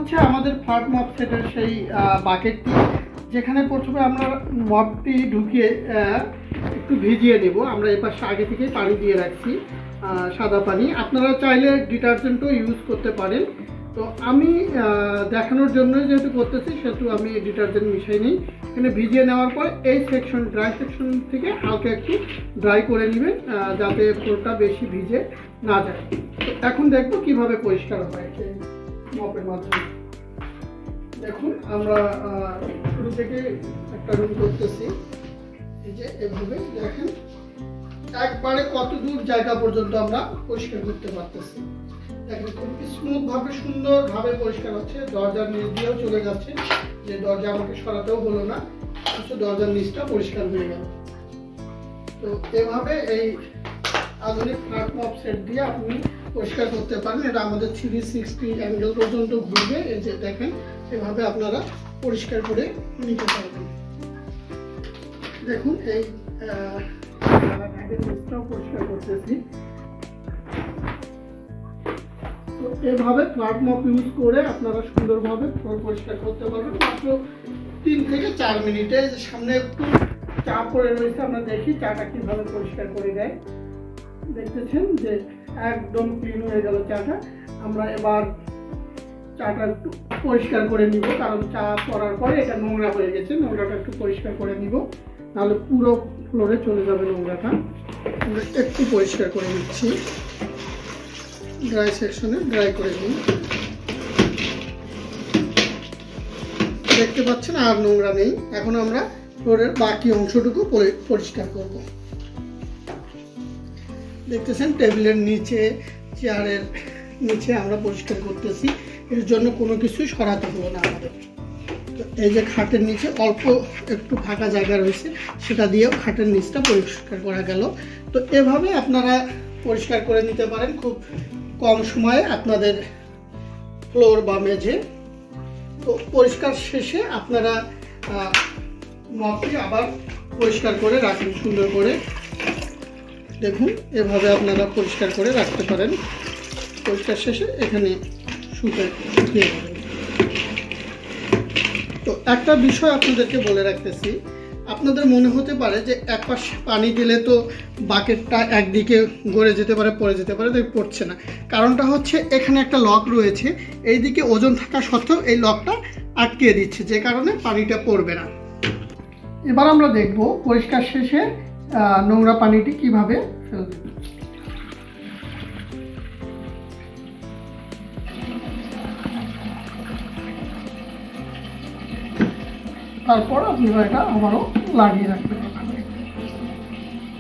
হচ্ছে আমাদের flat mop সেটের সেই বাকেটটি, যেখানে প্রথমে আমরা মপটি ঢুকিয়ে একটু ভিজিয়ে নেব। আমরা এই পাশে আগে থেকেই পানি দিয়ে রাখছি, সাদা পানি। আপনারা চাইলে ডিটারজেন্টও ইউজ করতে পারেন। তো আমি দেখানোর জন্য যেহেতু করতেছি, সেহেতু আমি ডিটারজেন্ট মিশাই নিই। এখানে ভিজিয়ে নেওয়ার পর এই সেকশন, ড্রাই সেকশন থেকে হালকা একটু ড্রাই করে নেবেন, যাতে ফ্লোরটা বেশি ভিজে না যায়। তো এখন দেখবো কিভাবে পরিষ্কার হয় এই মপের মাধ্যমে। দেখুন, আমরা শুরু থেকে একটা রুম করতেছি। এই যে এভাবে দেখেন একবারে কত দূর জায়গা পর্যন্ত আমরা পরিষ্কার করতে পারতেছি। দেখেন খুব স্মুথ ভাবে, সুন্দর ভাবে পরিষ্কার হচ্ছে। দরজার নিচ দিয়েও চলে যাচ্ছে, যে দরজা আমাকে সরাতেও হলো না, অথচ দরজার নিচটা পরিষ্কার হয়ে গেল। তো এভাবে এই আধুনিক ফ্ল্যাট মপ সেট দিয়ে আপনি পরিষ্কার করতে পারেন। এটা আমাদের 360 অ্যাঙ্গেল পর্যন্ত ঘুরবে। এই যে দেখেন, এভাবে আপনারা পরিষ্কার করে নিতে পারবেন। দেখুন, এই নিচটাও পরিষ্কার করতেছি। তো এভাবে ফ্ল্যাট মপ ইউজ করে আপনারা সুন্দরভাবে ফ্লোর পরিষ্কার করতে পারবেন মাত্র 3 থেকে 4 মিনিটে। সামনে একটু চা পড়ে রয়েছে, আমরা দেখি চাটা কিভাবে পরিষ্কার করে দেয়। দেখতেছেন যে একদম ক্লিন হয়ে গেল চাটা। আমরা এবার চাটা একটু পরিষ্কার করে নিব, কারণ চা পড়ার পরে এটা নোংরা হয়ে গেছে। নোংরাটা একটু পরিষ্কার করে নিব, নাহলে পুরো ফ্লোরে চলে যাবে নোংরাটা। আমরা একটু পরিষ্কার করে নিচ্ছি, ড্রাই সেকশনে ড্রাই করে নিই। দেখতে পাচ্ছেন আর নোংরা নেই। এখন আমরা ফ্লোরের বাকি অংশটুকু পরিষ্কার করব। দেখতেছেন টেবিলের নিচে, চেয়ারের নিচে আমরা পরিষ্কার করতেছি। এর জন্য কোনো কিছুই সরাতে হলো না আমাদের। তো এই যে খাটের নিচে অল্প একটু ফাঁকা জায়গা রয়েছে, সেটা দিয়েও খাটের নিচটা পরিষ্কার করা গেল। তো এভাবে আপনারা পরিষ্কার করে নিতে পারেন খুব কম সময়ে আপনাদের ফ্লোর বা মেঝে। তো পরিষ্কার শেষে আপনারা মপটি আবার পরিষ্কার করে রাখুন সুন্দর করে। দেখুন, এভাবে আপনারা পরিষ্কার করে রাখতে পারেন। পরিষ্কার শেষে এখানে শুকিয়ে যাবেন। তো একটা বিষয় আপনাদেরকে বলে রাখতেছি, আপনাদের মনে হতে পারে যে এক পাশে পানি দিলে তো বাকেটটা একদিকে গড়ে যেতে পারে, পড়ে যেতে পারে, তাই পড়ছে না। কারণটা হচ্ছে এখানে একটা লক রয়েছে, এইদিকে ওজন থাকা সত্ত্বেও এই লকটা আটকে দিচ্ছে, যে কারণে পানিটা পড়বে না। এবার আমরা দেখব পরিষ্কার শেষে নোংরা পানিটি কিভাবে ফেলবে। তারপর আপনি এটা আবারও লাগিয়ে রাখবেন।